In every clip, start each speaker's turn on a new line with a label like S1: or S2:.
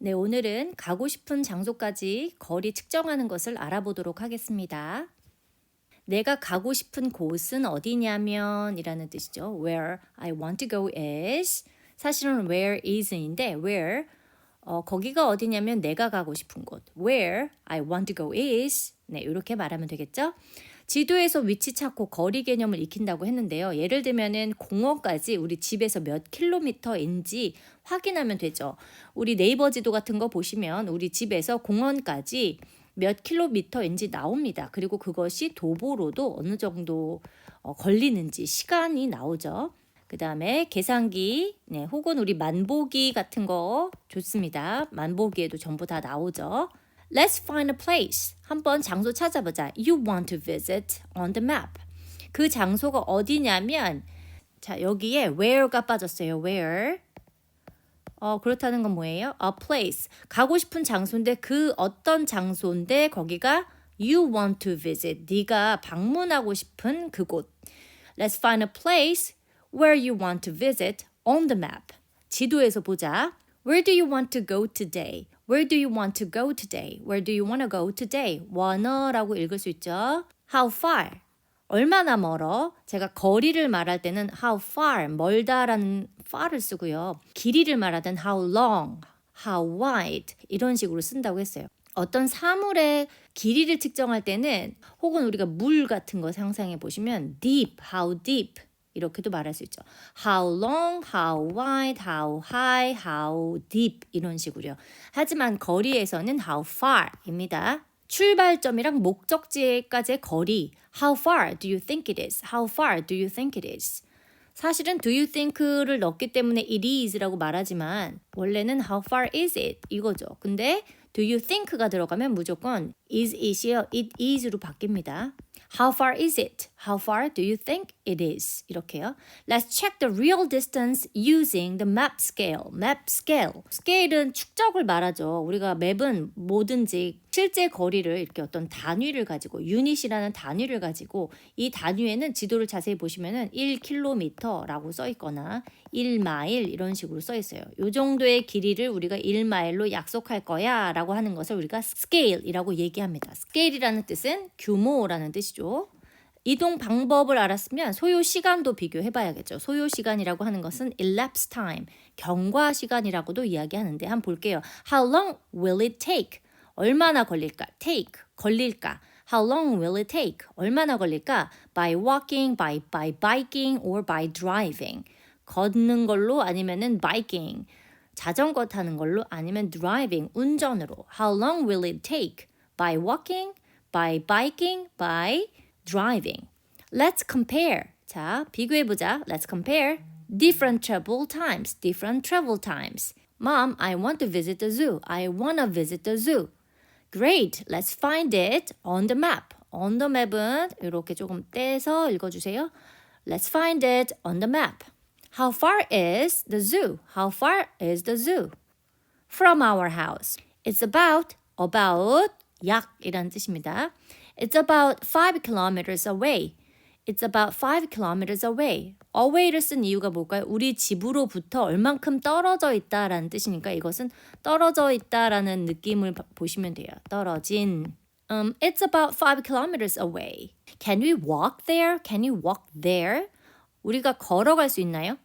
S1: 네, 오늘은 가고 싶은 장소까지 거리 측정하는 것을 알아보도록 하겠습니다. 내가 가고 싶은 곳은 어디냐면 이라는 뜻이죠. Where I want to go is 사실은 where is인데 where 거기가 어디냐면 내가 가고 싶은 곳. Where I want to go is 네, 이렇게 말하면 되겠죠. 지도에서 위치 찾고 거리 개념을 익힌다고 했는데요. 예를 들면은 공원까지 우리 집에서 몇 킬로미터인지 확인하면 되죠. 우리 네이버 지도 같은 거 보시면 우리 집에서 공원까지 몇 킬로미터인지 나옵니다. 그리고 그것이 도보로도 어느 정도 걸리는지 시간이 나오죠. 그 다음에 계산기, 네, 혹은 우리 만보기 같은 거 좋습니다. 만보기에도 전부 다 나오죠. Let's find a place. 한번 장소 찾아보자. You want to visit on the map. 그 장소가 어디냐면 자, 여기에 where가 빠졌어요. where. 그렇다는 건 뭐예요? A place. 가고 싶은 장소인데 그 어떤 장소인데 거기가 you want to visit. 네가 방문하고 싶은 그곳. Let's find a place where you want to visit on the map. 지도에서 보자. Where do you want to go today? Where do you want to go today? Where do you want to go today? wanna라고 읽을 수 있죠. How far? 얼마나 멀어? 제가 거리를 말할 때는 how far, 멀다라는 far를 쓰고요. 길이를 말할 때는 how long, how wide 이런 식으로 쓴다고 했어요. 어떤 사물의 길이를 측정할 때는 혹은 우리가 물 같은 거 상상해 보시면 deep, how deep 이렇게도 말할 수 있죠. How long, how wide, how high, how deep 이런 식으로요. 하지만 거리에서는 how far입니다. 출발점이랑 목적지까지의 거리 How far do you think it is? How far do you think it is? 사실은 do you think를 넣기 때문에 it is라고 말하지만 원래는 how far is it? 이거죠. 근데 do you think가 들어가면 무조건 is it이요. it is로 바뀝니다. How far is it? How far do you think it is? 이렇게요. Let's check the real distance using the map scale. map scale. scale은 축적을 말하죠. 우리가 맵은 뭐든지 실제 거리를 이렇게 어떤 단위를 가지고 유닛이라는 단위를 가지고 이 단위에는 지도를 자세히 보시면은 1km라고 써 있거나 1마일 이런 식으로 써 있어요. 이 정도의 길이를 우리가 1마일로 약속할 거야 라고 하는 것을 우리가 scale이라고 얘기합니다. scale이라는 뜻은 규모라는 뜻이죠. 이동 방법을 알았으면 소요 시간도 비교해 봐야겠죠. 소요 시간이라고 하는 것은 elapsed time, 경과 시간이라고도 이야기하는데 한번 볼게요. How long will it take? 얼마나 걸릴까? take, 걸릴까? How long will it take? 얼마나 걸릴까? By walking, by biking, or by driving. 걷는 걸로 아니면은 biking, 자전거 타는 걸로 아니면 driving, 운전으로. How long will it take? By walking, by biking, by driving. Let's compare. 자, 비교해보자. Let's compare. Different travel times. Different travel times. Mom, I want to visit the zoo. I want to visit the zoo. Great. Let's find it on the map. On the map은 이렇게 조금 떼서 읽어주세요. Let's find it on the map. How far is the zoo? How far is the zoo? From our house. It's about 약이라는 뜻입니다. It's about 5 kilometers away. It's about 5 kilometers away. away를 쓴 이유가 뭘까요? 우리 집으로부터 얼만큼 떨어져 있다라는 뜻이니까 이것은 떨어져 있다라는 느낌을 보시면 돼요. 떨어진. It's about 5 kilometers away. Can we walk there? Can you walk there? 우리가 걸어갈 수 있나요?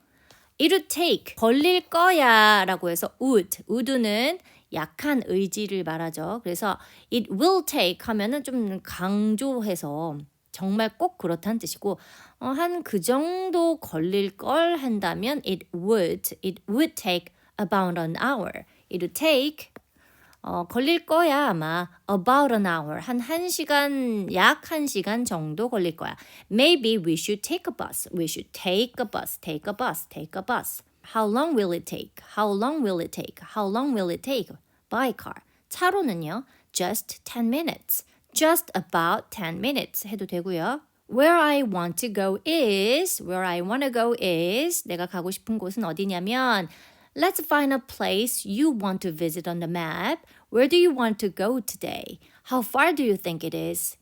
S1: It would take, 걸릴 거야 라고 해서 would는 약한 의지를 말하죠. 그래서 it will take 하면은 좀 강조해서 정말 꼭 그렇다는 뜻이고 한 그 정도 걸릴 걸 한다면 it would take about an hour. It would take 걸릴 거야 아마 about an hour 한 1시간 약 1시간 정도 걸릴 거야. Maybe we should take a bus. We should take a bus. Take a bus. Take a bus. How long will it take? How long will it take? How long will it take? By car. 차로는요. Just 10 minutes. Just about 10 minutes 해도 되고요. Where I want to go is 내가 가고 싶은 곳은 어디냐면 Let's find a place you want to visit on the map. Where do you want to go today? How far do you think it is?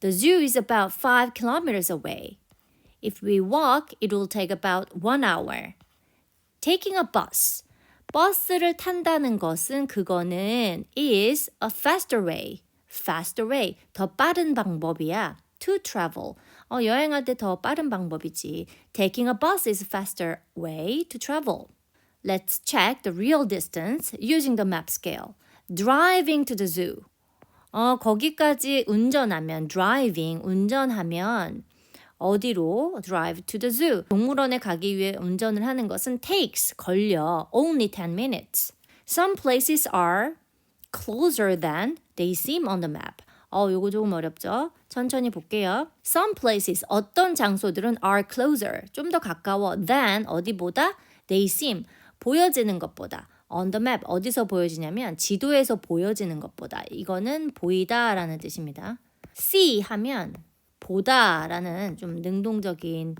S1: The zoo is about 5 kilometers away. If we walk, it will take about 1 hour. Taking a bus. 버스를 탄다는 것은 그거는 is a faster way. faster way. 더 빠른 방법이야. to travel. 여행할 때 더 빠른 방법이지. Taking a bus is a faster way to travel. Let's check the real distance using the map scale. Driving to the zoo. 거기까지 운전하면 driving, 운전하면 어디로 drive to the zoo. 동물원에 가기 위해 운전을 하는 것은 takes, 걸려 only 10 minutes. Some places are closer than they seem on the map. 요거 조금 어렵죠? 천천히 볼게요. Some places, 어떤 장소들은 are closer, 좀 더 가까워 than, 어디보다? They seem, 보여지는 것보다. On the map, 어디서 보여지냐면 지도에서 보여지는 것보다. 이거는 보이다라는 뜻입니다. see 하면 보다라는 좀 능동적인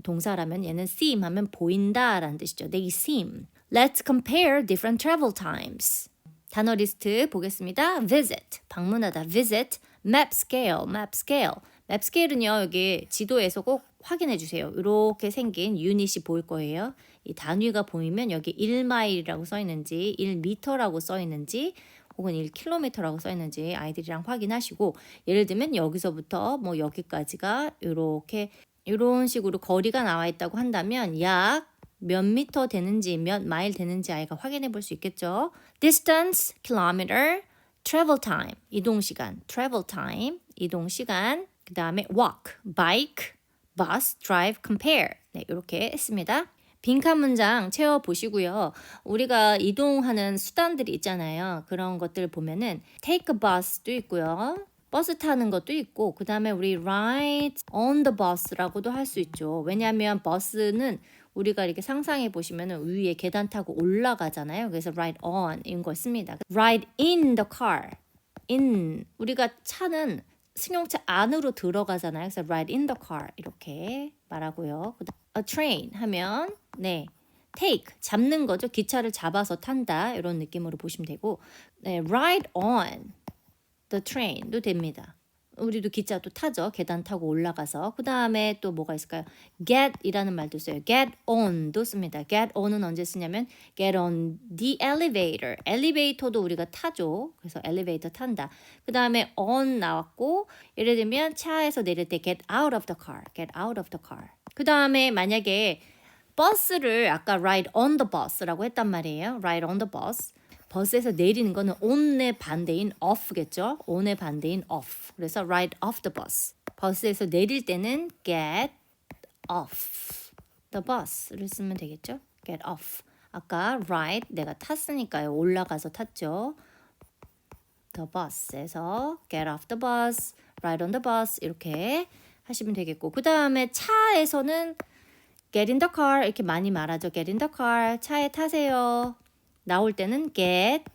S1: 동사라면 얘는 seem 하면 보인다라는 뜻이죠. They seem. Let's compare different travel times. 단어 리스트 보겠습니다. visit, 방문하다. visit, map scale, map scale. map scale은요, 여기 지도에서 꼭 확인해 주세요. 이렇게 생긴 유닛이 보일 거예요. 이 단위가 보이면 여기 1마일이라고 써 있는지 1미터라고 써 있는지 혹은 1km라고 써 있는지 아이들이랑 확인하시고, 예를 들면 여기서부터 뭐 여기까지가 이런 식으로 거리가 나와 있다고 한다면 약 몇 미터 되는지 몇 마일 되는지 아이가 확인해 볼 수 있겠죠. distance, kilometer, travel time, 이동 시간, travel time, 이동 시간, 그 다음에 walk, bike, bus, drive, compare. 네, 이렇게 했습니다. 빈칸 문장 채워보시고요. 우리가 이동하는 수단들이 있잖아요. 그런 것들 보면은 take a bus도 있고요. 버스 타는 것도 있고, 그 다음에 우리 ride on the bus라고도 할 수 있죠. 왜냐하면 버스는 우리가 이렇게 상상해 보시면 위에 계단 타고 올라가잖아요. 그래서 ride on 이런 거 씁니다. ride in the car. in, 우리가 차는 승용차 안으로 들어가잖아요. 그래서 ride in the car 이렇게 말하고요. a train 하면 네, take, 잡는 거죠. 기차를 잡아서 탄다 이런 느낌으로 보시면 되고, 네, ride on the train도 됩니다. 우리도 기차도 타죠. 계단 타고 올라가서. 그 다음에 또 뭐가 있을까요? get 이라는 말도 써요. get on도 씁니다. get on은 언제 쓰냐면 get on the elevator. 엘리베이터도 우리가 타죠. 그래서 엘리베이터 탄다. 그 다음에 on 나왔고, 예를 들면 차에서 내릴 때 get out of the car. get out of the car. 그 다음에 만약에 버스를 아까 ride on the bus라고 했단 말이에요. ride on the bus. 버스에서 내리는 거는 on의 반대인 off겠죠. on의 반대인 off. 그래서 ride off the bus. 버스에서 내릴 때는 get off the bus를 쓰면 되겠죠. get off. 아까 ride 내가 탔으니까요. 올라가서 탔죠. the bus에서 get off the bus, ride on the bus 이렇게 하시면 되겠고, 그 다음에 차에서는 get in the car 이렇게 많이 말하죠. get in the car, 차에 타세요. 나올 때는 get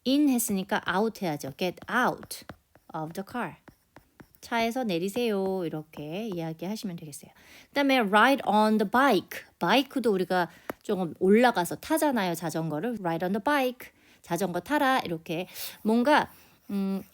S1: in 했으니까 out 해야죠. get out of the car. 차에서 내리세요. 이렇게 이야기하시면 되겠어요. 그 다음에 ride on the bike. 바이크도 우리가 조금 올라가서 타잖아요. 자전거를. ride on the bike. 자전거 타라. 이렇게 뭔가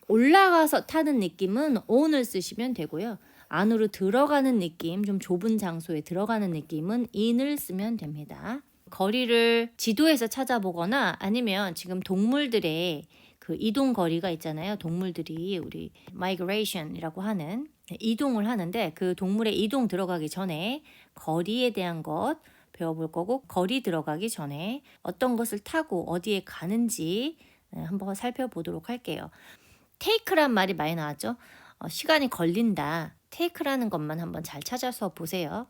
S1: 올라가서 타는 느낌은 on을 쓰시면 되고요. 안으로 들어가는 느낌, 좀 좁은 장소에 들어가는 느낌은 in을 쓰면 됩니다. 거리를 지도에서 찾아보거나 아니면 지금 동물들의 그 이동 거리가 있잖아요. 동물들이 우리 migration이라고 하는 이동을 하는데, 그 동물의 이동 들어가기 전에 거리에 대한 것 배워볼 거고, 거리 들어가기 전에 어떤 것을 타고 어디에 가는지 한번 살펴보도록 할게요. take란 말이 많이 나왔죠. 시간이 걸린다. take라는 것만 한번 잘 찾아서 보세요.